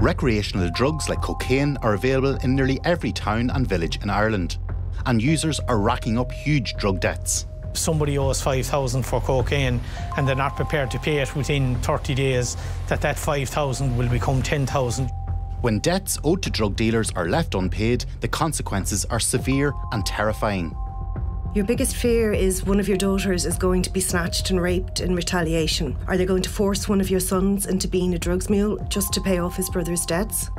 Recreational drugs like cocaine are available in nearly every town and village in Ireland, and users are racking up huge drug debts. If somebody owes 5,000 for cocaine and they're not prepared to pay it within 30 days, that 5,000 will become 10,000. When debts owed to drug dealers are left unpaid, the consequences are severe and terrifying. Your biggest fear is one of your daughters is going to be snatched and raped in retaliation. Are they going to force one of your sons into being a drugs mule just to pay off his brother's debts?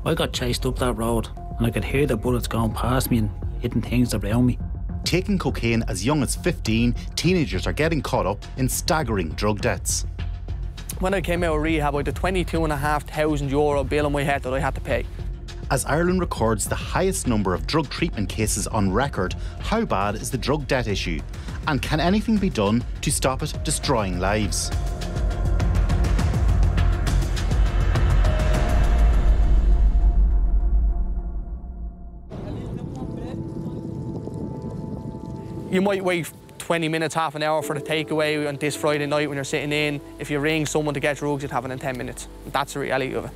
I got chased up that road and I could hear the bullets going past me and hitting things around me. Taking cocaine as young as 15, teenagers are getting caught up in staggering drug debts. When I came out of rehab, I had a €22,500 bill on my head that I had to pay. As Ireland records the highest number of drug treatment cases on record, how bad is the drug debt issue? And can anything be done to stop it destroying lives? You might wait 20 minutes, half an hour for the takeaway on this Friday night when you're sitting in. If you ring someone to get drugs, you'd have it in 10 minutes. That's the reality of it.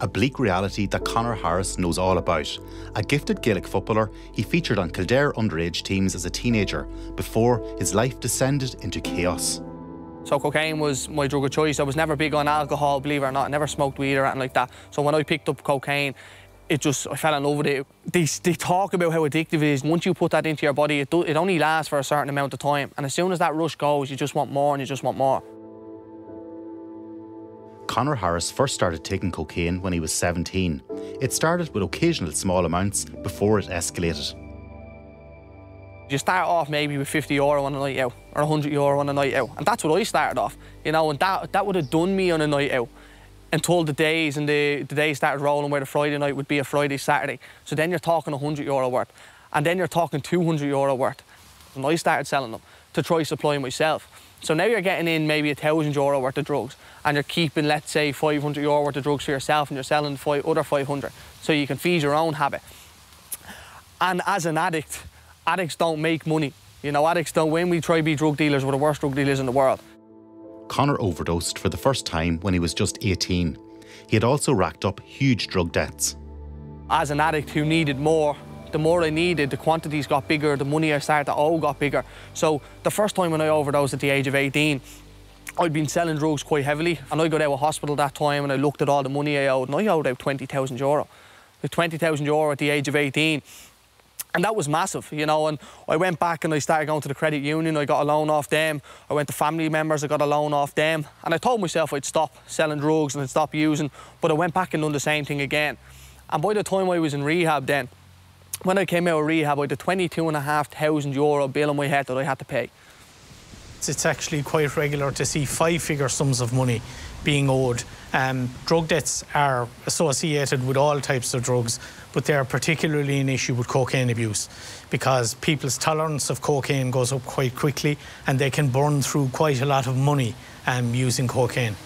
A bleak reality that Conor Harris knows all about. A gifted Gaelic footballer, he featured on Kildare underage teams as a teenager before his life descended into chaos. So cocaine was my drug of choice. I was never big on alcohol, believe it or not. I never smoked weed or anything like that. So when I picked up cocaine, I fell in love with it. They talk about how addictive it is. Once you put that into your body, it only lasts for a certain amount of time. And as soon as that rush goes, you just want more and you just want more. Conor Harris first started taking cocaine when he was 17. It started with occasional small amounts before it escalated. You start off maybe with €50 on a night out or €100 on a night out. And that's what I started off, you know, and that would have done me on a night out until the days started rolling where the Friday night would be a Friday, Saturday. So then you're talking €100 worth. And then you're talking €200 worth. And I started selling them to try supply myself. So now you're getting in maybe €1,000 worth of drugs and you're keeping, let's say, €500 worth of drugs for yourself and you're selling the other 500 so you can feed your own habit. And as an addict, addicts don't make money. You know, addicts don't. When we try to be drug dealers, we're the worst drug dealers in the world. Conor overdosed for the first time when he was just 18. He had also racked up huge drug debts. As an addict who needed more, the more I needed, the quantities got bigger, the money I started to owe got bigger. So the first time when I overdosed at the age of 18, I'd been selling drugs quite heavily, and I got out of hospital that time and I looked at all the money I owed, and I owed out €20,000. With €20,000 at the age of 18. And that was massive, you know, and I went back and I started going to the credit union, I got a loan off them, I went to family members, I got a loan off them, and I told myself I'd stop selling drugs and I'd stop using, but I went back and done the same thing again. And by the time I was in rehab then, when I came out of rehab, I had a €22,500 bill on my head that I had to pay. It's actually quite regular to see five-figure sums of money being owed. Drug debts are associated with all types of drugs, but they're particularly an issue with cocaine abuse because people's tolerance of cocaine goes up quite quickly and they can burn through quite a lot of money using cocaine.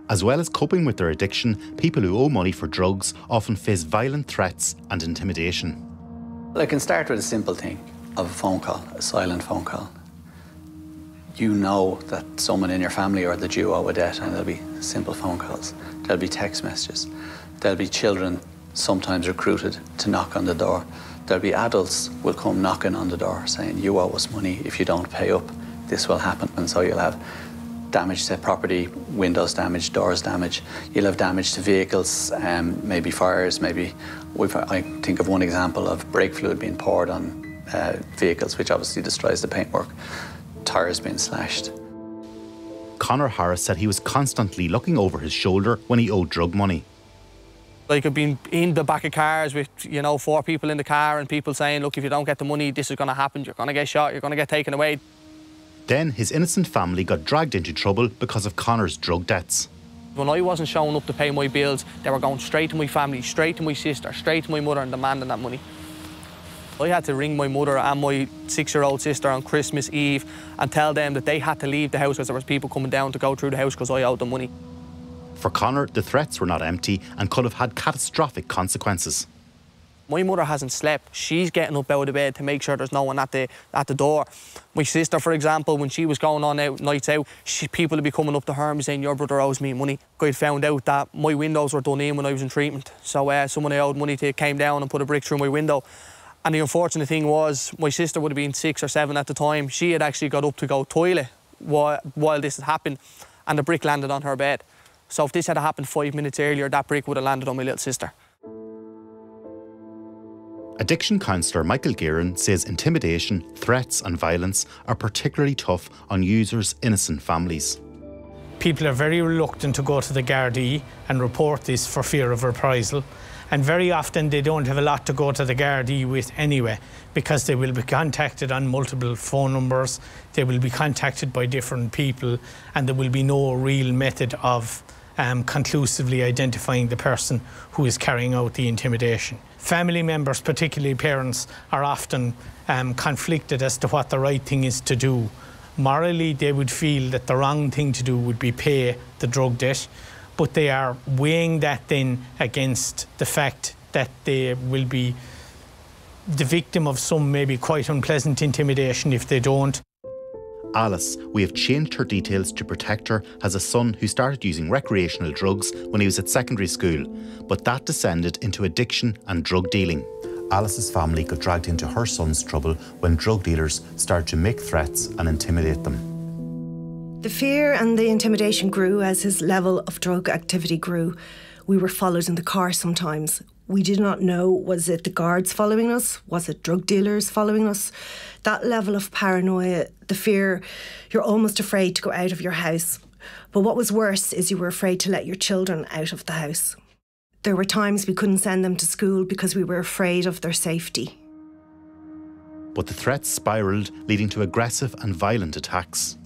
As well as coping with their addiction, people who owe money for drugs often face violent threats and intimidation. Well, I can start with a simple thing of a phone call, a silent phone call. You know that someone in your family or that you owe a debt, and there'll be simple phone calls. There'll be text messages. There'll be children sometimes recruited to knock on the door. There'll be adults will come knocking on the door saying, you owe us money, if you don't pay up, this will happen. And so you'll have damage to property, windows damage, doors damage. You'll have damage to vehicles, maybe fires, maybe... I think of one example of brake fluid being poured on vehicles, which obviously destroys the paintwork. Tyres being slashed. Conor Harris said he was constantly looking over his shoulder when he owed drug money. Like, I've been in the back of cars with, you know, 4 people in the car and people saying, look, if you don't get the money, this is going to happen, you're going to get shot, you're going to get taken away. Then his innocent family got dragged into trouble because of Conor's drug debts. When I wasn't showing up to pay my bills, they were going straight to my family, straight to my sister, straight to my mother and demanding that money. I had to ring my mother and my 6-year-old sister on Christmas Eve and tell them that they had to leave the house because there was people coming down to go through the house because I owed them money. For Conor, the threats were not empty and could have had catastrophic consequences. My mother hasn't slept. She's getting up out of bed to make sure there's no one at the door. My sister, for example, when she was going on out nights out, people would be coming up to her and saying, your brother owes me money. I'd found out that my windows were done in when I was in treatment. So someone I owed money to came down and put a brick through my window. And the unfortunate thing was, my sister would have been 6 or 7 at the time. She had actually got up to go toilet while this had happened, and the brick landed on her bed. So if this had happened 5 minutes earlier, that brick would have landed on my little sister. Addiction counsellor Michael Guerin says intimidation, threats and violence are particularly tough on users' innocent families. People are very reluctant to go to the Gardaí and report this for fear of reprisal. And very often they don't have a lot to go to the Gardaí with anyway, because they will be contacted on multiple phone numbers, they will be contacted by different people, and there will be no real method of conclusively identifying the person who is carrying out the intimidation. Family members, particularly parents, are often conflicted as to what the right thing is to do. Morally, they would feel that the wrong thing to do would be pay the drug debt, but they are weighing that then against the fact that they will be the victim of some maybe quite unpleasant intimidation if they don't. Alice, we have changed her details to protect her, has a son who started using recreational drugs when he was at secondary school, but that descended into addiction and drug dealing. Alice's family got dragged into her son's trouble when drug dealers started to make threats and intimidate them. The fear and the intimidation grew as his level of drug activity grew. We were followed in the car sometimes. We did not know, was it the guards following us? Was it drug dealers following us? That level of paranoia, the fear, you're almost afraid to go out of your house. But what was worse is you were afraid to let your children out of the house. There were times we couldn't send them to school because we were afraid of their safety. But the threats spiralled, leading to aggressive and violent attacks.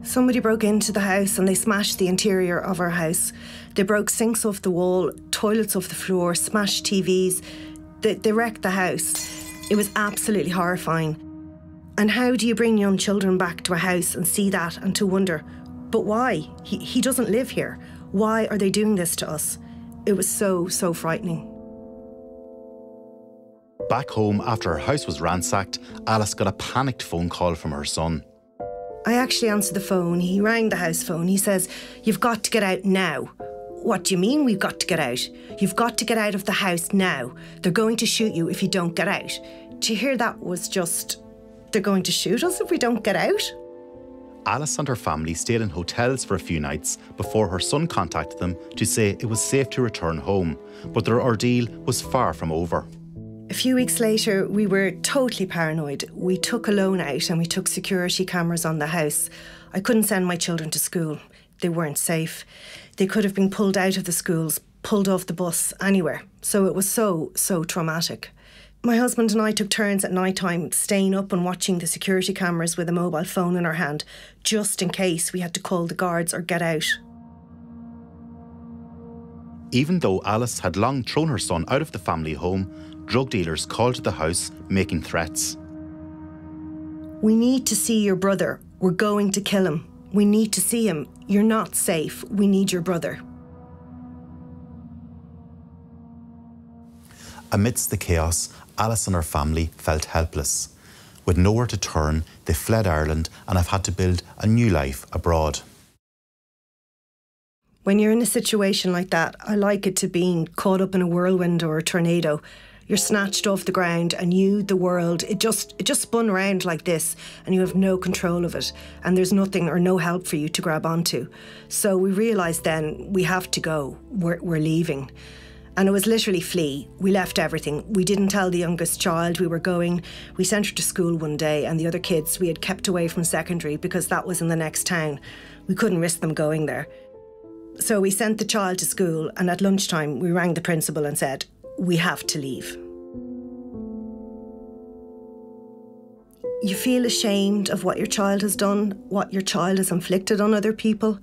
Somebody broke into the house and they smashed the interior of our house. They broke sinks off the wall, toilets off the floor, smashed TVs. They wrecked the house. It was absolutely horrifying. And how do you bring young children back to a house and see that and to wonder, but why? He doesn't live here. Why are they doing this to us? It was so frightening. Back home, after her house was ransacked, Alice got a panicked phone call from her son. I actually answered the phone. He rang the house phone. He says, "You've got to get out now." "What do you mean we've got to get out?" "You've got to get out of the house now. They're going to shoot you if you don't get out." Do you hear that was just, they're going to shoot us if we don't get out? Alice and her family stayed in hotels for a few nights before her son contacted them to say it was safe to return home, but their ordeal was far from over. A few weeks later, we were totally paranoid. We took a loan out and we took security cameras on the house. I couldn't send my children to school. They weren't safe. They could have been pulled out of the schools, pulled off the bus, anywhere. So it was so traumatic. My husband and I took turns at night time staying up and watching the security cameras with a mobile phone in our hand, just in case we had to call the guards or get out. Even though Alice had long thrown her son out of the family home, drug dealers called to the house, making threats. "We need to see your brother. We're going to kill him. We need to see him. You're not safe. We need your brother." Amidst the chaos, Alice and her family felt helpless. With nowhere to turn, they fled Ireland and have had to build a new life abroad. When you're in a situation like that, I like it to being caught up in a whirlwind or a tornado. You're snatched off the ground and the world, it just spun around like this and you have no control of it and there's nothing or no help for you to grab onto. So we realised then we have to go, we're leaving. And it was literally flee. We left everything. We didn't tell the youngest child we were going. We sent her to school one day and the other kids we had kept away from secondary because that was in the next town. We couldn't risk them going there. So we sent the child to school and at lunchtime we rang the principal and said, "We have to leave." You feel ashamed of what your child has done, what your child has inflicted on other people,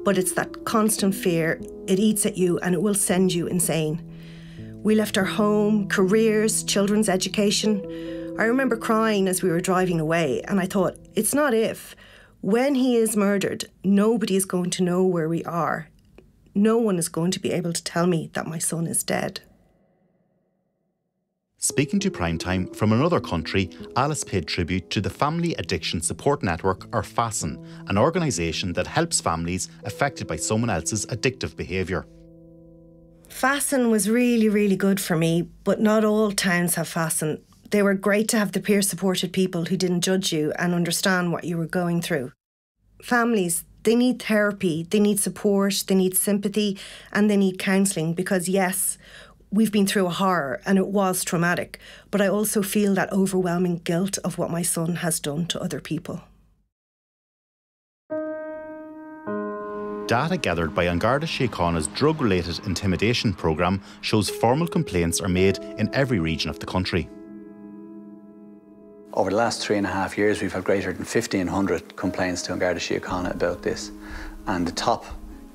but it's that constant fear. It eats at you and it will send you insane. We left our home, careers, children's education. I remember crying as we were driving away and I thought, it's not if. When he is murdered, nobody is going to know where we are. No one is going to be able to tell me that my son is dead. Speaking to Primetime from another country, Alice paid tribute to the Family Addiction Support Network, or FASN, an organisation that helps families affected by someone else's addictive behaviour. FASN was really, really good for me, but not all towns have FASN. They were great to have the peer-supported people who didn't judge you and understand what you were going through. Families, they need therapy, they need support, they need sympathy, and they need counselling because, yes, we've been through a horror and it was traumatic, but I also feel that overwhelming guilt of what my son has done to other people. Data gathered by An Garda Síochána's drug-related intimidation programme shows formal complaints are made in every region of the country. Over the last 3.5 years, we've had greater than 1,500 complaints to An Garda Síochána about this. And the top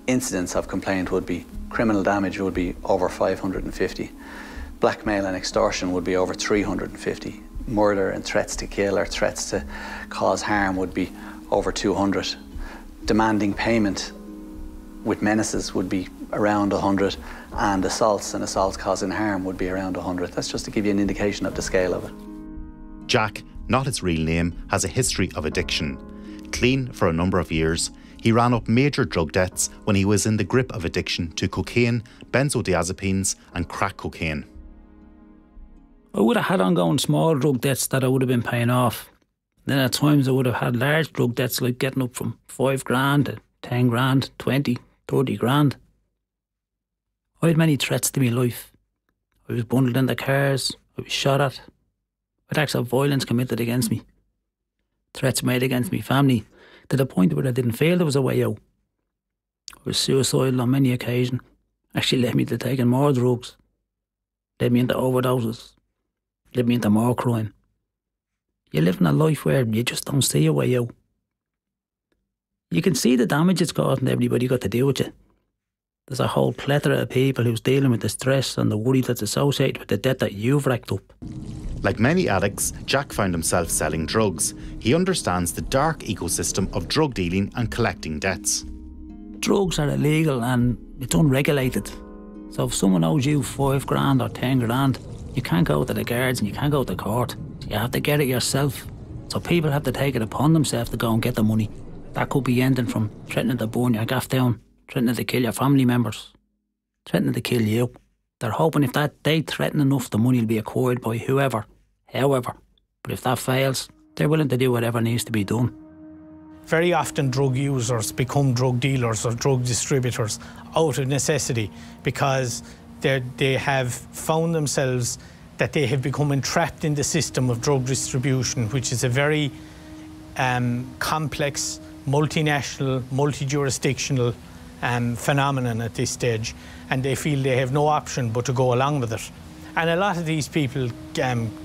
incidents of complaint would be criminal damage would be over 550. Blackmail and extortion would be over 350. Murder and threats to kill or threats to cause harm would be over 200. Demanding payment with menaces would be around 100. And assaults and assaults causing harm would be around 100. That's just to give you an indication of the scale of it. Jack, not his real name, has a history of addiction. Clean for a number of years, he ran up major drug debts when he was in the grip of addiction to cocaine, benzodiazepines and crack cocaine. I would have had ongoing small drug debts that I would have been paying off. Then at times I would have had large drug debts like getting up from 5 grand to 10 grand, 20, 30 grand. I had many threats to my life. I was bundled into cars, I was shot at. With acts of violence committed against me. Threats made against me family, to the point where I didn't feel there was a way out. I was suicidal on many occasions. Actually led me to taking more drugs. Led me into overdoses. Led me into more crime. You're living a life where you just don't see a way out. You can see the damage it's causing everybody got to deal with you. There's a whole plethora of people who's dealing with the stress and the worry that's associated with the debt that you've racked up. Like many addicts, Jack found himself selling drugs. He understands the dark ecosystem of drug dealing and collecting debts. Drugs are illegal and it's unregulated. So if someone owes you 5 grand or 10 grand, you can't go to the guards and you can't go to court. You have to get it yourself. So people have to take it upon themselves to go and get the money. That could be anything from threatening to burn your gaff down, threatening to kill your family members, threatening to kill you. They're hoping if they threaten enough, the money will be acquired by whoever, however. But if that fails, they're willing to do whatever needs to be done. Very often drug users become drug dealers or drug distributors out of necessity because they have found themselves that they have become entrapped in the system of drug distribution, which is a very complex, multinational, multi-jurisdictional phenomenon at this stage, and they feel they have no option but to go along with it. And a lot of these people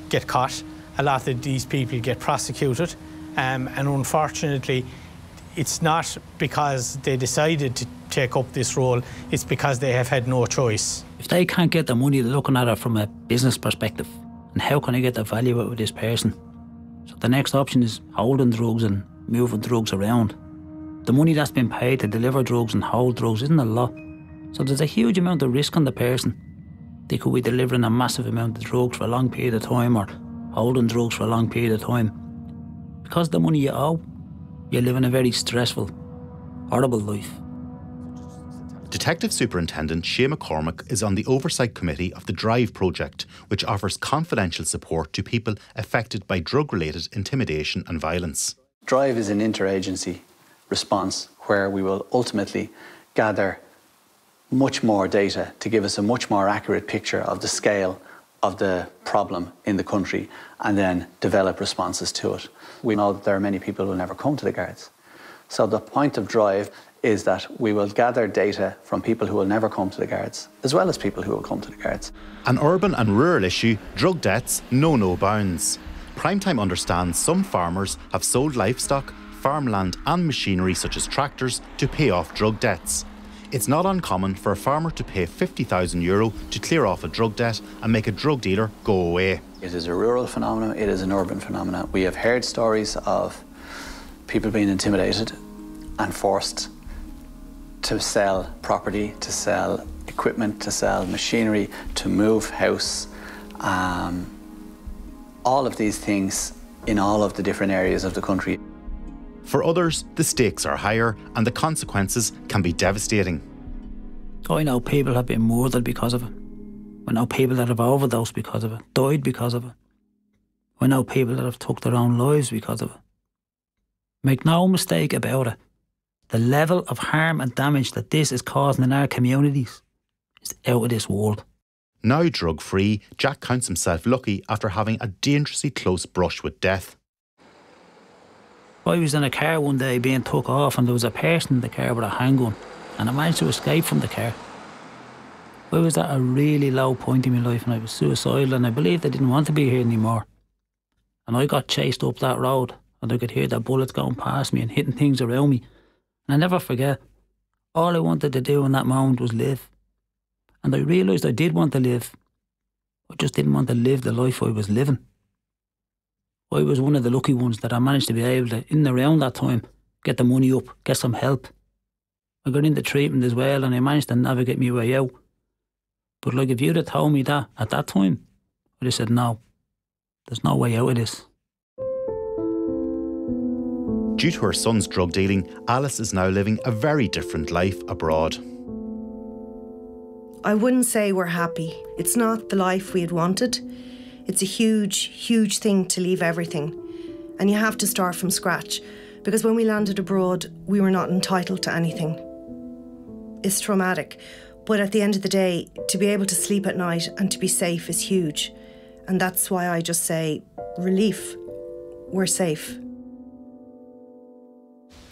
get caught, a lot of these people get prosecuted, and unfortunately it's not because they decided to take up this role, it's because they have had no choice. If they can't get the money, they're looking at it from a business perspective. And how can I get the value out of this person? So the next option is holding drugs and moving drugs around. The money that's been paid to deliver drugs and hold drugs isn't a lot. So there's a huge amount of risk on the person. They could be delivering a massive amount of drugs for a long period of time or holding drugs for a long period of time. Because the money you owe, you're living a very stressful, horrible life. Detective Superintendent Shea McCormick is on the Oversight Committee of the DRIVE project, which offers confidential support to people affected by drug-related intimidation and violence. DRIVE is an interagency response where we will ultimately gather much more data to give us a much more accurate picture of the scale of the problem in the country and then develop responses to it. We know that there are many people who will never come to the guards. So the point of DRIVE is that we will gather data from people who will never come to the guards, as well as people who will come to the guards. An urban and rural issue, drug debts know no bounds. Primetime understands some farmers have sold livestock, farmland and machinery such as tractors to pay off drug debts. It's not uncommon for a farmer to pay €50,000 to clear off a drug debt and make a drug dealer go away. It is a rural phenomenon, it is an urban phenomenon. We have heard stories of people being intimidated and forced to sell property, to sell equipment, to sell machinery, to move house, All of these things in all of the different areas of the country. For others, the stakes are higher and the consequences can be devastating. I know people have been murdered because of it. I know people that have overdosed because of it, died because of it. I know people that have took their own lives because of it. Make no mistake about it, the level of harm and damage that this is causing in our communities is out of this world. Now drug-free, Jack counts himself lucky after having a dangerously close brush with death. I was in a car one day being took off and there was a person in the car with a handgun and I managed to escape from the car. I was at a really low point in my life and I was suicidal and I believed I didn't want to be here anymore. And I got chased up that road and I could hear the bullets going past me and hitting things around me. And I never forget, all I wanted to do in that moment was live. And I realised I did want to live. I just didn't want to live the life I was living. I was one of the lucky ones that I managed to be able to, in and around that time, get the money up, get some help. I got into treatment as well and I managed to navigate my way out. But like if you'd have told me that at that time, I'd have said no. There's no way out of this. Due to her son's drug dealing, Alice is now living a very different life abroad. I wouldn't say we're happy. It's not the life we had wanted. It's a huge, huge thing to leave everything. And you have to start from scratch. Because when we landed abroad, we were not entitled to anything. It's traumatic. But at the end of the day, to be able to sleep at night and to be safe is huge. And that's why I just say, relief. We're safe.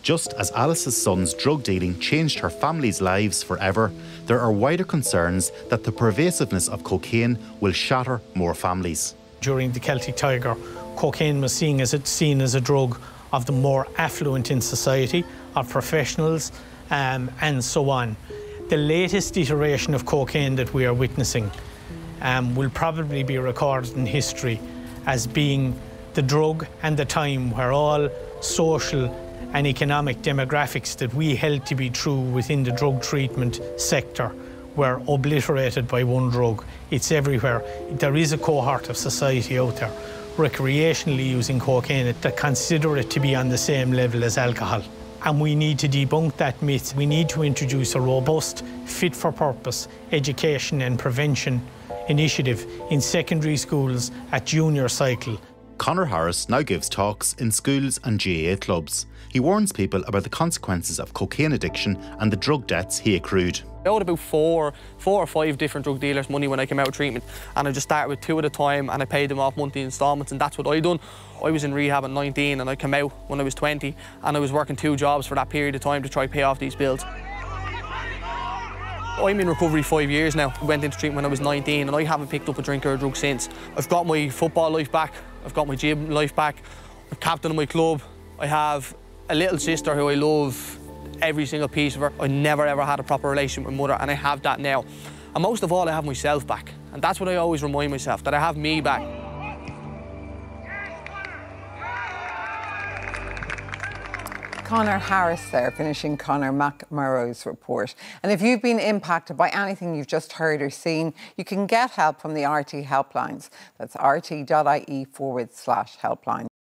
Just as Alice's son's drug dealing changed her family's lives forever, there are wider concerns that the pervasiveness of cocaine will shatter more families. During the Celtic Tiger, cocaine was seen as a drug of the more affluent in society, of professionals, and so on. The latest iteration of cocaine that we are witnessing will probably be recorded in history as being the drug and the time where all social and economic demographics that we held to be true within the drug treatment sector were obliterated by one drug. It's everywhere. There is a cohort of society out there recreationally using cocaine that consider it to be on the same level as alcohol. And we need to debunk that myth. We need to introduce a robust, fit-for-purpose education and prevention initiative in secondary schools at junior cycle. Conor Harris now gives talks in schools and GAA clubs. He warns people about the consequences of cocaine addiction and the drug debts he accrued. I owed about four or five different drug dealers money when I came out of treatment, and I just started with 2 at a time and I paid them off monthly instalments, and that's what I done. I was in rehab at 19 and I came out when I was 20 and I was working 2 jobs for that period of time to try pay off these bills. I'm in recovery 5 years now. I went into treatment when I was 19 and I haven't picked up a drink or a drug since. I've got my football life back, I've got my gym life back, I'm captain of my club, I have a little sister who I love every single piece of her. I never ever had a proper relationship with my mother and I have that now. And most of all, I have myself back. And that's what I always remind myself, that I have me back. Conor Harris there, finishing Conor McMurrough's report. And if you've been impacted by anything you've just heard or seen, you can get help from the RT helplines. That's rt.ie/helpline.